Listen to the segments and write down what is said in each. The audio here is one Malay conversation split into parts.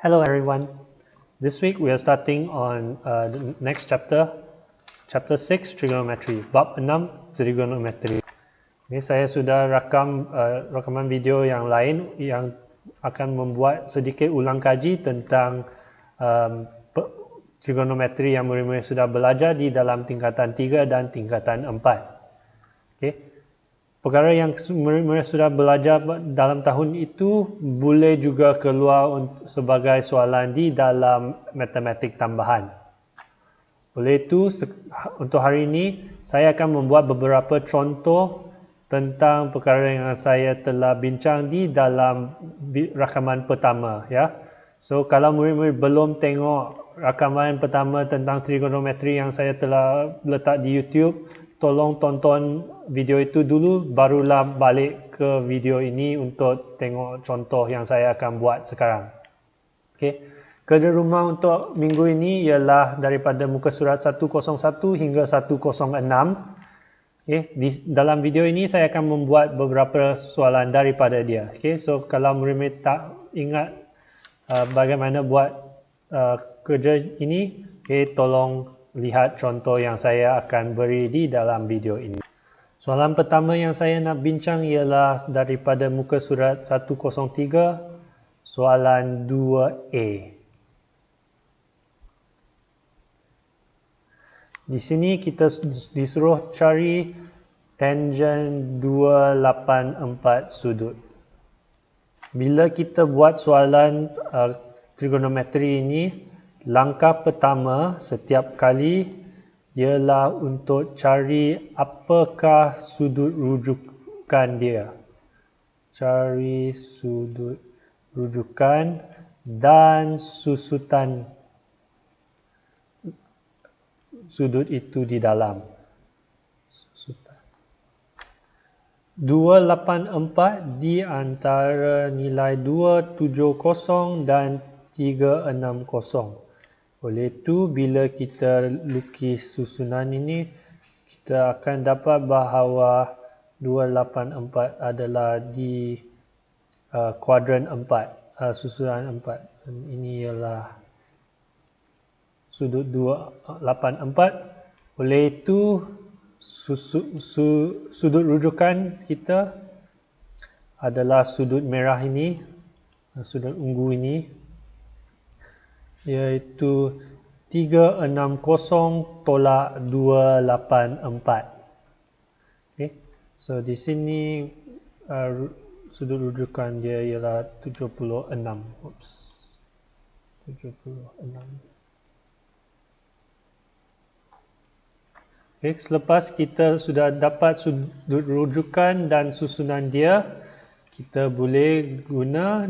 Hello everyone. This week we are starting on the next chapter, chapter 6 trigonometry, bab 6 trigonometry. Ini saya sudah rakaman video yang lain yang akan membuat sedikit ulang kaji tentang trigonometri yang murid-murid sudah belajar di dalam tingkatan 3 dan tingkatan 4. Okay. Perkara yang murid-murid sudah belajar dalam tahun itu boleh juga keluar sebagai soalan di dalam matematik tambahan. Oleh itu, untuk hari ini, saya akan membuat beberapa contoh tentang perkara yang saya telah bincang di dalam rakaman pertama. Ya. So, kalau murid-murid belum tengok rakaman pertama tentang trigonometri yang saya telah letak di YouTube, tolong tonton video itu dulu, barulah balik ke video ini untuk tengok contoh yang saya akan buat sekarang. Okay. Kerja rumah untuk minggu ini ialah daripada muka surat 101 hingga 106. Okay. Di dalam video ini saya akan membuat beberapa soalan daripada dia. Okay. So kalau murid-murid tak ingat bagaimana buat kerja ini, okay, tolong lihat contoh yang saya akan beri di dalam video ini. Soalan pertama yang saya nak bincang ialah daripada muka surat 103, soalan 2A. Di sini kita disuruh cari tangent 284 sudut. Bila kita buat soalan trigonometri ini, langkah pertama setiap kali ialah untuk cari apakah sudut rujukan dia. Cari sudut rujukan dan susutan sudut itu di dalam. 284 di antara nilai 270 dan 360. Oleh itu, bila kita lukis susunan ini, kita akan dapat bahawa 284 adalah di kuadran 4, susunan 4. Dan ini ialah sudut 284. Oleh itu, sudut rujukan kita adalah sudut merah ini, sudut ungu ini, iaitu 360 tolak 284. Okay. So di sini sudut rujukan dia ialah 76. 76. Okay. Selepas kita sudah dapat sudut rujukan dan susunan dia, kita boleh guna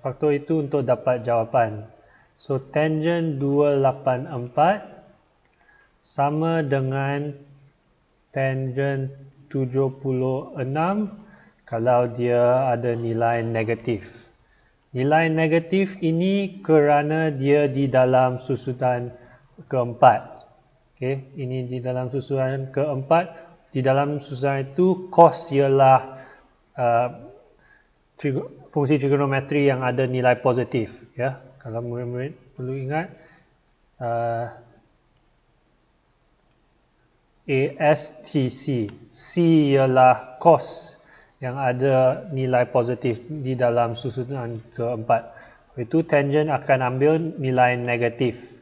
faktor itu untuk dapat jawapan. So, tangent 284 sama dengan tangent 76 kalau dia ada nilai negatif. Nilai negatif ini kerana dia di dalam susunan keempat. Okay, ini di dalam susunan keempat. Di dalam susunan itu, cos ialah fungsi trigonometri yang ada nilai positif. Ya, kalau murid-murid perlu ingat, ASTC, C ialah cos yang ada nilai positif di dalam susunan keempat. Itu tangent akan ambil nilai negatif.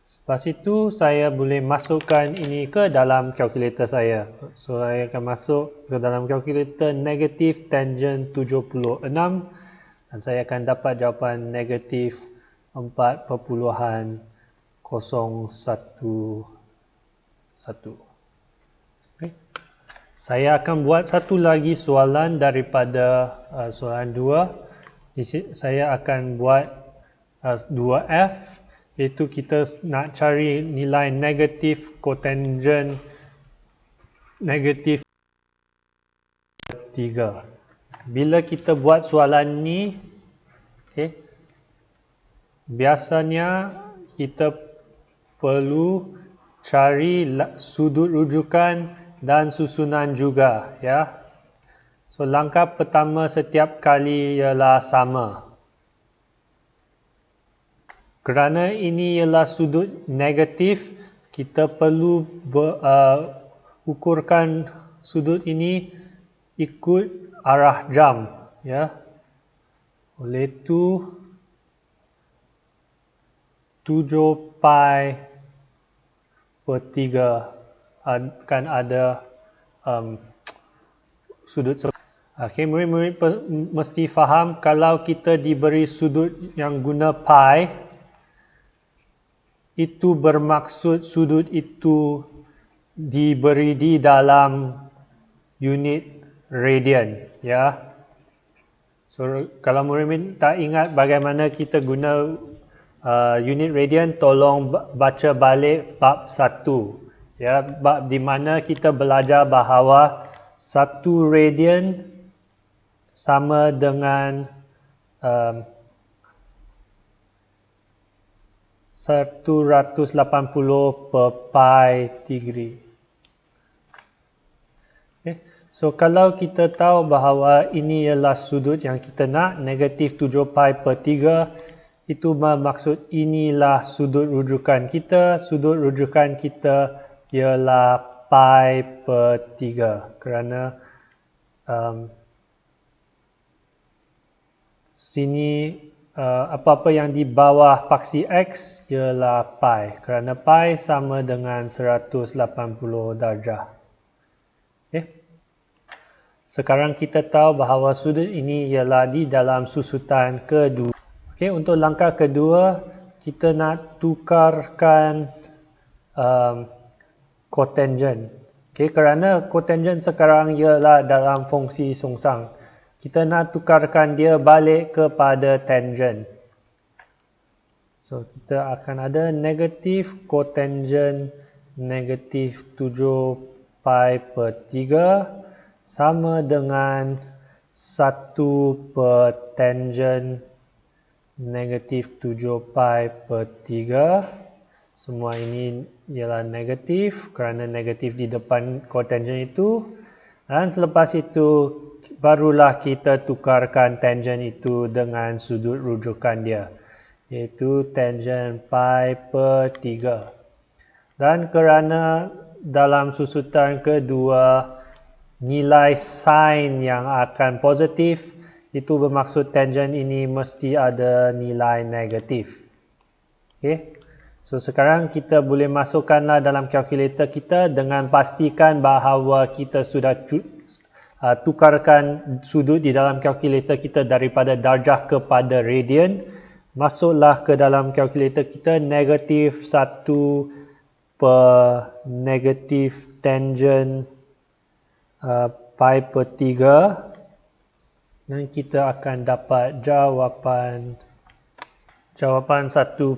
Lepas itu, saya boleh masukkan ini ke dalam kalkulator saya. So, saya akan masuk ke dalam kalkulator negatif tangent 76 dan saya akan dapat jawapan negatif 4.011. Okay. Saya akan buat satu lagi soalan daripada soalan 2. Saya akan buat 2F. Iaitu kita nak cari nilai negatif kotangent negatif 3. Bila kita buat soalan ni, okay, biasanya kita perlu cari sudut rujukan dan susunan juga. Ya. So, langkah pertama setiap kali ialah sama. Kerana ini ialah sudut negatif, kita perlu ukurkan sudut ini ikut arah jam, ya. Oleh itu 7 pi per 3 akan ada sudut. Okay, murid-murid mesti faham kalau kita diberi sudut yang guna pi, itu bermaksud sudut itu diberi di dalam unit radian, ya. So kalau murid tak ingat bagaimana kita guna unit radian, tolong baca balik bab 1, ya, bab di mana kita belajar bahawa 1 radian sama dengan 180 per pi degree. Okay. So kalau kita tahu bahawa ini ialah sudut yang kita nak, negatif 7 pi per 3, itu bermaksud inilah sudut rujukan kita. Sudut rujukan kita ialah pi per 3 kerana sini apa-apa yang di bawah paksi X ialah pi, kerana pi sama dengan 180 darjah. Okay. Sekarang kita tahu bahawa sudut ini ialah di dalam susutan kedua. Okay, untuk langkah kedua, kita nak tukarkan cotangent. Okay, kerana cotangent sekarang ialah dalam fungsi songsang. Kita nak tukarkan dia balik kepada tangent. So, kita akan ada negatif cotangent negatif 7 pi per 3 sama dengan 1 per tangent negatif 7 pi per 3. Semua ini ialah negatif kerana negatif di depan cotangent itu. Dan selepas itu, barulah kita tukarkan tangent itu dengan sudut rujukan dia, iaitu tangent pi per 3. Dan kerana dalam susutan kedua, nilai sin yang akan positif, itu bermaksud tangent ini mesti ada nilai negatif. Okay. So sekarang kita boleh masukkanlah dalam kalkulator kita dengan pastikan bahawa kita sudah tukarkan sudut di dalam kalkulator kita daripada darjah kepada radian. Masuklah ke dalam kalkulator kita negatif 1 per negatif tangent pi per 3, dan kita akan dapat jawapan 1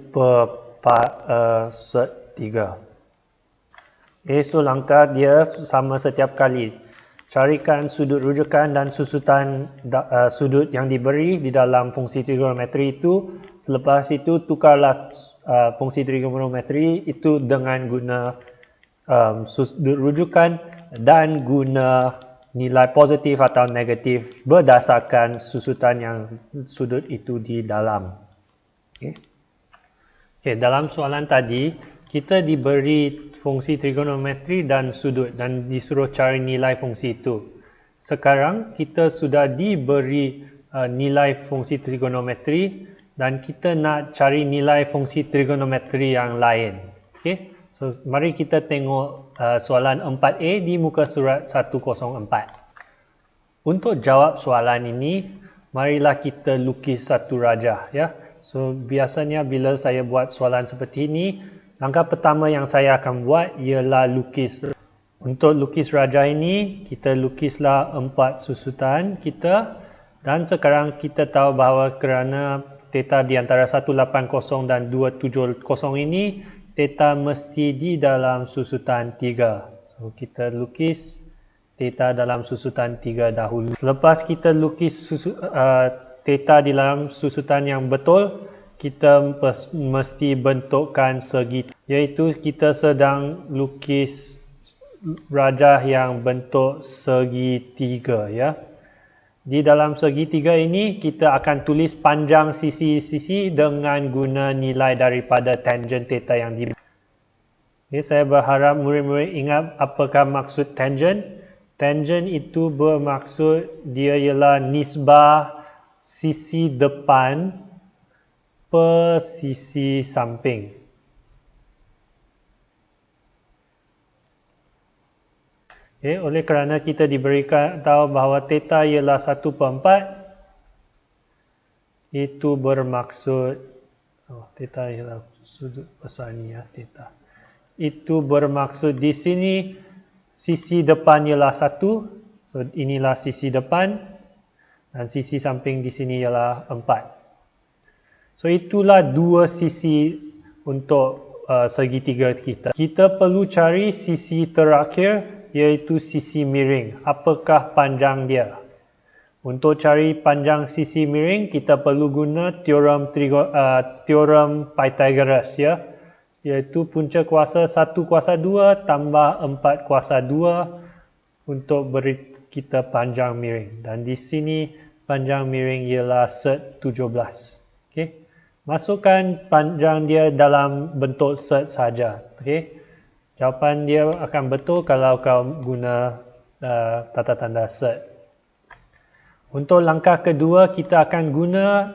per 3. So langkah dia sama setiap kali. Carikan sudut rujukan dan susutan sudut yang diberi di dalam fungsi trigonometri itu. Selepas itu tukarlah fungsi trigonometri itu dengan guna sudut rujukan dan guna nilai positif atau negatif berdasarkan susutan yang sudut itu di dalam. Okay, dalam soalan tadi, kita diberi fungsi trigonometri dan sudut dan disuruh cari nilai fungsi itu. Sekarang kita sudah diberi nilai fungsi trigonometri dan kita nak cari nilai fungsi trigonometri yang lain. Okay? So, mari kita tengok soalan 4A di muka surat 104. Untuk jawab soalan ini, marilah kita lukis satu rajah, ya. So, biasanya bila saya buat soalan seperti ini, langkah pertama yang saya akan buat ialah lukis. Untuk lukis rajah ini, kita lukislah 4 susutan kita. Dan sekarang kita tahu bahawa kerana theta di antara 180 dan 270 ini, theta mesti di dalam susutan 3. So, kita lukis theta dalam susutan 3 dahulu. Selepas kita lukis theta di dalam susutan yang betul, kita mesti bentukkan segi, iaitu kita sedang lukis rajah yang bentuk segi 3, ya. Di dalam segitiga ini, kita akan tulis panjang sisi-sisi dengan guna nilai daripada tangent theta yang diberi. Okay, saya berharap murid-murid ingat apakah maksud tangent. Tangent itu bermaksud dia ialah nisbah sisi depan per sisi samping. Okay, oleh kerana kita diberikan tahu bahawa theta ialah 1/4, itu bermaksud theta ialah sudut besar ni ya, theta. Itu bermaksud di sini sisi depan ialah 1, so inilah sisi depan, dan sisi samping di sini ialah 4. So itulah dua sisi untuk segitiga kita. Kita perlu cari sisi terakhir, iaitu sisi miring. Apakah panjang dia? Untuk cari panjang sisi miring, kita perlu guna teorem Pythagoras ya, iaitu punca kuasa 1 kuasa 2 tambah 4 kuasa 2 untuk beri kita panjang miring. Dan di sini panjang miring ialah set 17. Okey. Masukkan panjang dia dalam bentuk set saja. Okey. Jawapan dia akan betul kalau kau guna tata tanda set. Untuk langkah kedua, kita akan guna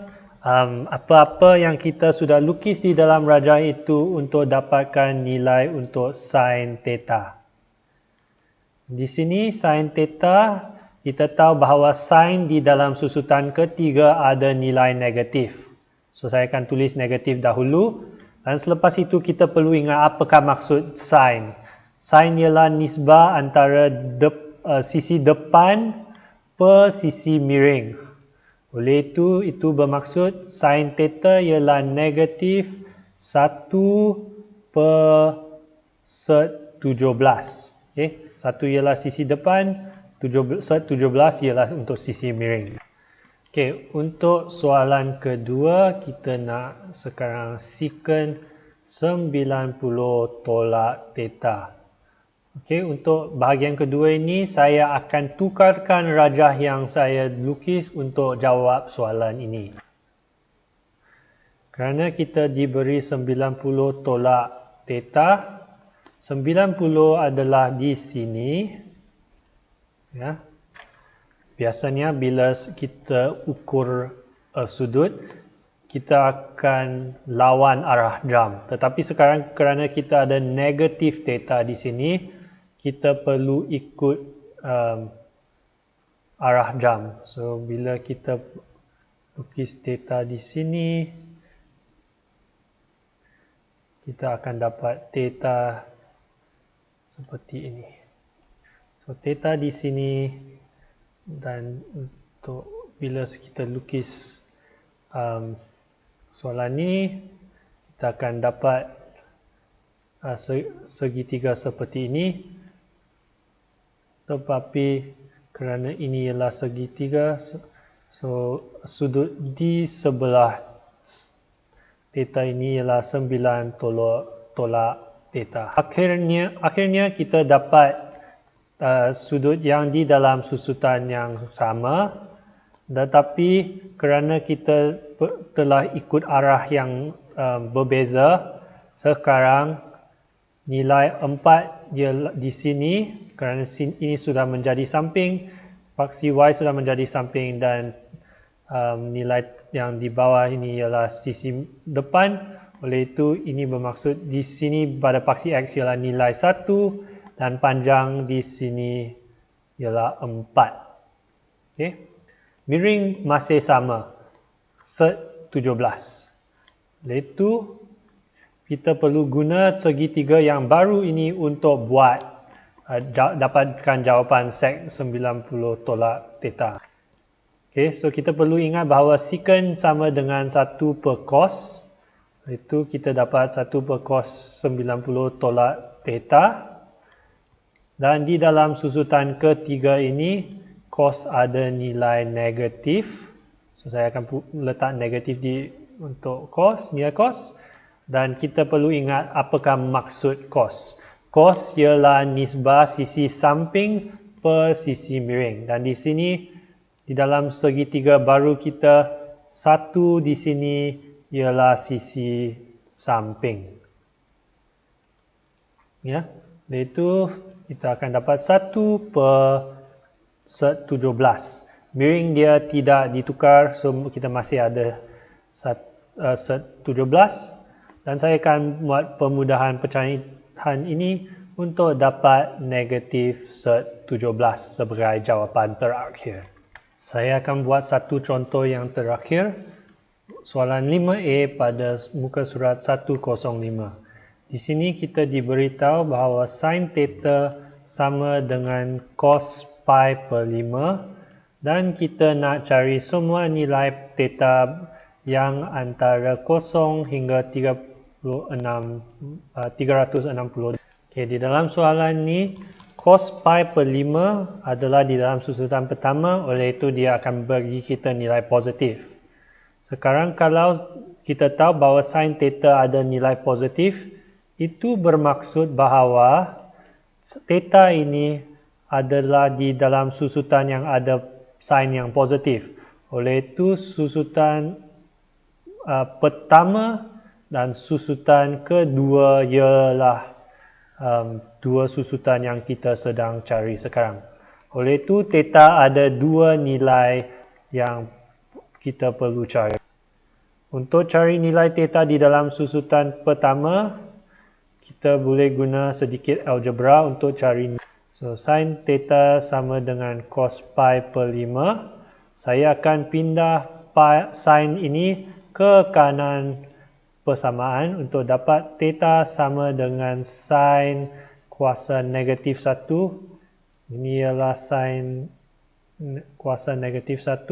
apa-apa yang kita sudah lukis di dalam rajah itu untuk dapatkan nilai untuk sin theta. Di sini sin theta, kita tahu bahawa sin di dalam susutan ketiga ada nilai negatif. So saya akan tulis negatif dahulu. Dan selepas itu kita perlu ingat apakah maksud sin. Sin ialah nisbah antara sisi depan per sisi miring. Oleh itu bermaksud sin theta ialah negatif 1 per set 17. Okay? 1 ialah sisi depan, set 17 ialah untuk sisi miring. Okay, untuk soalan kedua, kita nak sekarang secant 90 tolak theta. Okay, untuk bahagian kedua ini, saya akan tukarkan rajah yang saya lukis untuk jawab soalan ini. Kerana kita diberi 90 tolak theta, 90 adalah di sini. Ya. Biasanya bila kita ukur sudut, kita akan lawan arah jam. Tetapi sekarang kerana kita ada negatif theta di sini, kita perlu ikut arah jam. So bila kita lukis theta di sini, kita akan dapat theta seperti ini. So theta di sini. Dan untuk bila kita lukis soalan ini, kita akan dapat segitiga seperti ini. Tetapi kerana ini ialah segitiga, so sudut di sebelah theta ini ialah 9 tolak theta. Akhirnya kita dapat sudut yang di dalam susutan yang sama, tetapi kerana kita telah ikut arah yang berbeza, sekarang nilai 4 di sini, kerana ini sudah menjadi samping, paksi Y sudah menjadi samping, dan nilai yang di bawah ini ialah sisi depan. Oleh itu, ini bermaksud di sini pada paksi X ialah nilai 1, dan panjang di sini ialah 4. Okay. Miring masih sama, set 17. Oleh itu, kita perlu guna segitiga yang baru ini untuk buat dapatkan jawapan sek 90 tolak theta. Okay, so kita perlu ingat bahawa secant sama dengan 1 per cos. Itu kita dapat 1 per cos 90 tolak theta. Dan di dalam susutan ketiga ini, cos ada nilai negatif. So saya akan letak negatif untuk cos, nilai cos. Dan kita perlu ingat apakah maksud cos. Cos ialah nisbah sisi samping per sisi miring. Dan di sini Di dalam segitiga baru kita, 1 di sini ialah sisi samping. Ya, iaitu kita akan dapat 1/17. Miring dia tidak ditukar, so kita masih ada 17. Dan saya akan buat pemudahan pecahan ini untuk dapat negatif 17 sebagai jawapan terakhir. Saya akan buat satu contoh yang terakhir. Soalan 5A pada muka surat 105. Di sini kita diberitahu bahawa sin theta sama dengan cos pi per 5 dan kita nak cari semua nilai theta yang antara 0 hingga 360. Okay, di dalam soalan ni cos pi per 5 adalah di dalam susutan pertama, oleh itu dia akan bagi kita nilai positif. Sekarang kalau kita tahu bahawa sin theta ada nilai positif, itu bermaksud bahawa theta ini adalah di dalam susutan yang ada sin yang positif. Oleh itu susutan pertama dan susutan kedua ialah dua susutan yang kita sedang cari sekarang. Oleh itu theta ada dua nilai yang kita perlu cari. Untuk cari nilai theta di dalam susutan pertama, kita boleh guna sedikit algebra untuk cari. So sin theta sama dengan cos pi per 5. Saya akan pindah sin ini ke kanan persamaan untuk dapat theta sama dengan sin kuasa negatif 1. Ini ialah sin kuasa negatif 1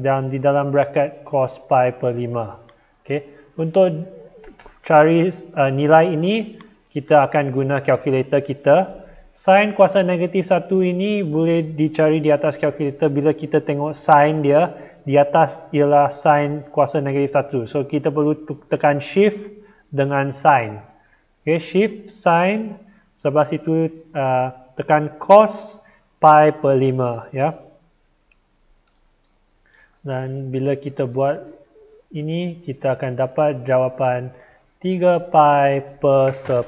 dan di dalam bracket cos pi per 5. Okay. Untuk cari nilai ini, kita akan guna kalkulator kita. Sin kuasa negatif 1 ini boleh dicari di atas kalkulator bila kita tengok sin dia. Di atas ialah sin kuasa negatif 1. So, kita perlu tekan shift dengan sin. Okay, shift, sin. Sebelah situ tekan cos pi per 5. Ya. Dan bila kita buat ini, kita akan dapat jawapan 3 pi per 10.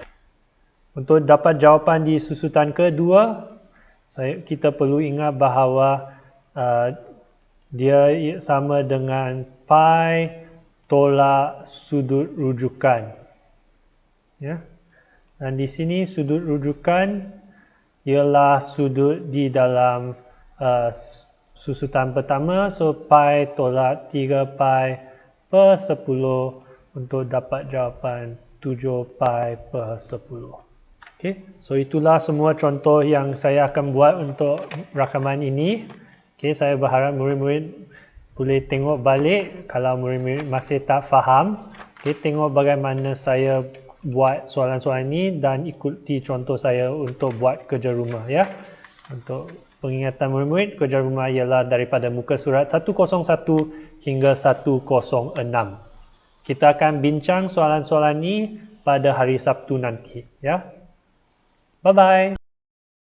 Untuk dapat jawapan di susutan kedua, kita perlu ingat bahawa dia sama dengan pi tolak sudut rujukan. Ya. Dan di sini sudut rujukan ialah sudut di dalam susutan pertama. So pi tolak 3 pi per 10 untuk dapat jawapan 7 pi per 10. Okay. So itulah semua contoh yang saya akan buat untuk rakaman ini. Okay, saya berharap murid-murid boleh tengok balik kalau murid-murid masih tak faham. Okay, tengok bagaimana saya buat soalan-soalan ini dan ikuti contoh saya untuk buat kerja rumah. Ya. Untuk pengingatan murid-murid, kerja rumah ialah daripada muka surat 101 hingga 106. Kita akan bincang soalan-soalan ini pada hari Sabtu nanti. Ya. Bye-bye.